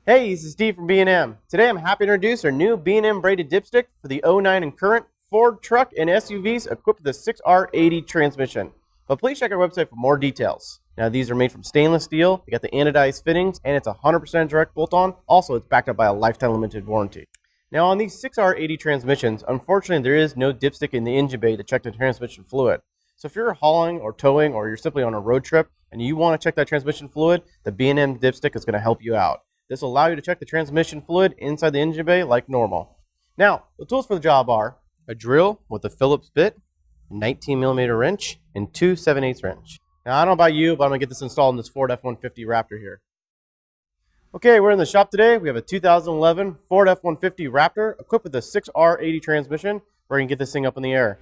Hey, this is Steve from B&M. Today I'm happy to introduce our new B&M braided dipstick for the 09 and current Ford truck and SUVs equipped with a 6R80 transmission. But please check our website for more details. Now these are made from stainless steel, they got the anodized fittings, and it's 100% direct bolt-on. Also, it's backed up by a lifetime limited warranty. Now on these 6R80 transmissions, unfortunately there is no dipstick in the engine bay to check the transmission fluid. So if you're hauling or towing or you're simply on a road trip and you want to check that transmission fluid, the B&M dipstick is going to help you out. This will allow you to check the transmission fluid inside the engine bay like normal. Now, the tools for the job are a drill with a Phillips bit, a 19mm wrench, and two 7/8 wrench. Now, I don't know about you, but I'm going to get this installed in this Ford F-150 Raptor here. Okay, we're in the shop today. We have a 2011 Ford F-150 Raptor equipped with a 6R80 transmission. We're going to get this thing up in the air.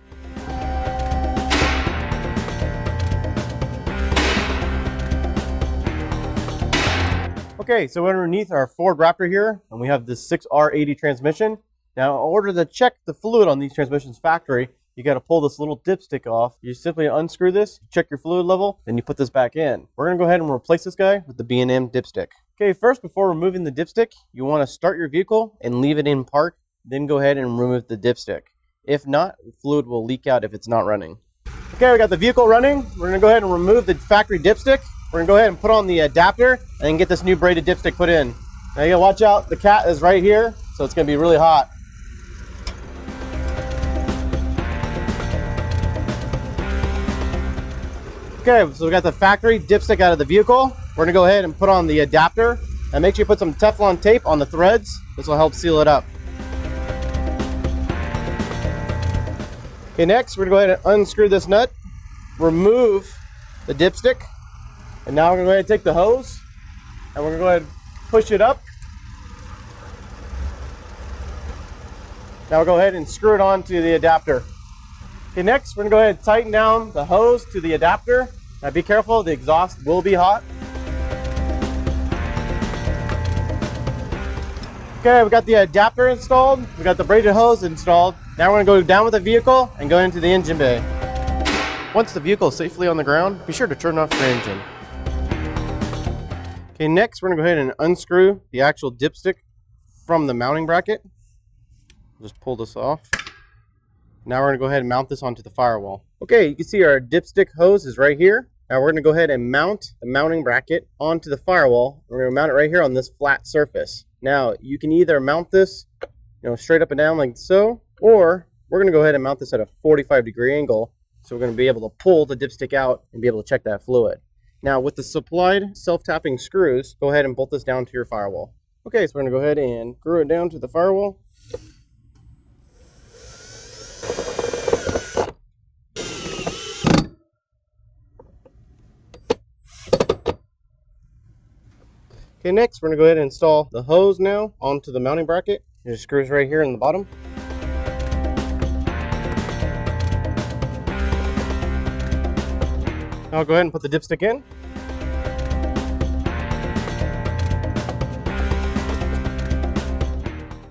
Okay, so we're underneath our Ford Raptor here, and we have this 6R80 transmission. Now, in order to check the fluid on these transmissions factory, you got to pull this little dipstick off. You simply unscrew this, check your fluid level, then you put this back in. We're going to go ahead and replace this guy with the B&M dipstick. Okay, first, before removing the dipstick, you want to start your vehicle and leave it in park, then go ahead and remove the dipstick. If not, the fluid will leak out if it's not running. Okay, we got the vehicle running. We're going to go ahead and remove the factory dipstick. We're going to go ahead and put on the adapter and get this new braided dipstick put in. Now you got to watch out, the cat is right here, so it's going to be really hot. Okay, so we got the factory dipstick out of the vehicle. We're going to go ahead and put on the adapter and make sure you put some Teflon tape on the threads. This will help seal it up. Okay, next we're going to go ahead and unscrew this nut, remove the dipstick. And now we're going to go ahead and take the hose and we're going to go ahead and push it up. Now we'll go ahead and screw it onto the adapter. Okay, next we're going to go ahead and tighten down the hose to the adapter. Now be careful, the exhaust will be hot. Okay, we got the adapter installed. We got the braided hose installed. Now we're going to go down with the vehicle and go into the engine bay. Once the vehicle is safely on the ground, be sure to turn off your engine. Okay, next we're going to go ahead and unscrew the actual dipstick from the mounting bracket. Just pull this off. Now we're going to go ahead and mount this onto the firewall. Okay, you can see our dipstick hose is right here. Now we're going to go ahead and mount the mounting bracket onto the firewall. We're going to mount it right here on this flat surface. Now you can either mount this, straight up and down like so, or we're going to go ahead and mount this at a 45-degree angle. So we're going to be able to pull the dipstick out and be able to check that fluid. Now with the supplied self-tapping screws, go ahead and bolt this down to your firewall. Okay, so we're going to go ahead and screw it down to the firewall. Okay, next we're going to go ahead and install the hose now onto the mounting bracket. There's screws right here in the bottom. Now I'll go ahead and put the dipstick in.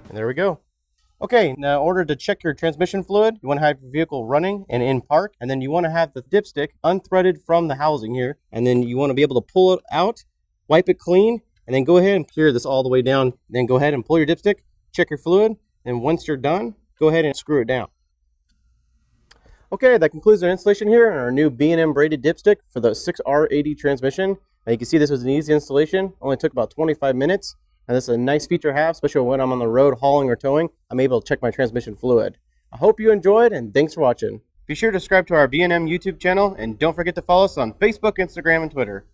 And there we go. Okay, now in order to check your transmission fluid, you want to have your vehicle running and in park, and then you want to have the dipstick unthreaded from the housing here, and then you want to be able to pull it out, wipe it clean, and then go ahead and clear this all the way down. Then go ahead and pull your dipstick, check your fluid, and once you're done, go ahead and screw it down. Okay, that concludes our installation here on our new B&M braided dipstick for the 6R80 transmission. Now you can see this was an easy installation, only took about 25 minutes. And this is a nice feature to have, especially when I'm on the road hauling or towing. I'm able to check my transmission fluid. I hope you enjoyed, and thanks for watching. Be sure to subscribe to our B&M YouTube channel, and don't forget to follow us on Facebook, Instagram, and Twitter.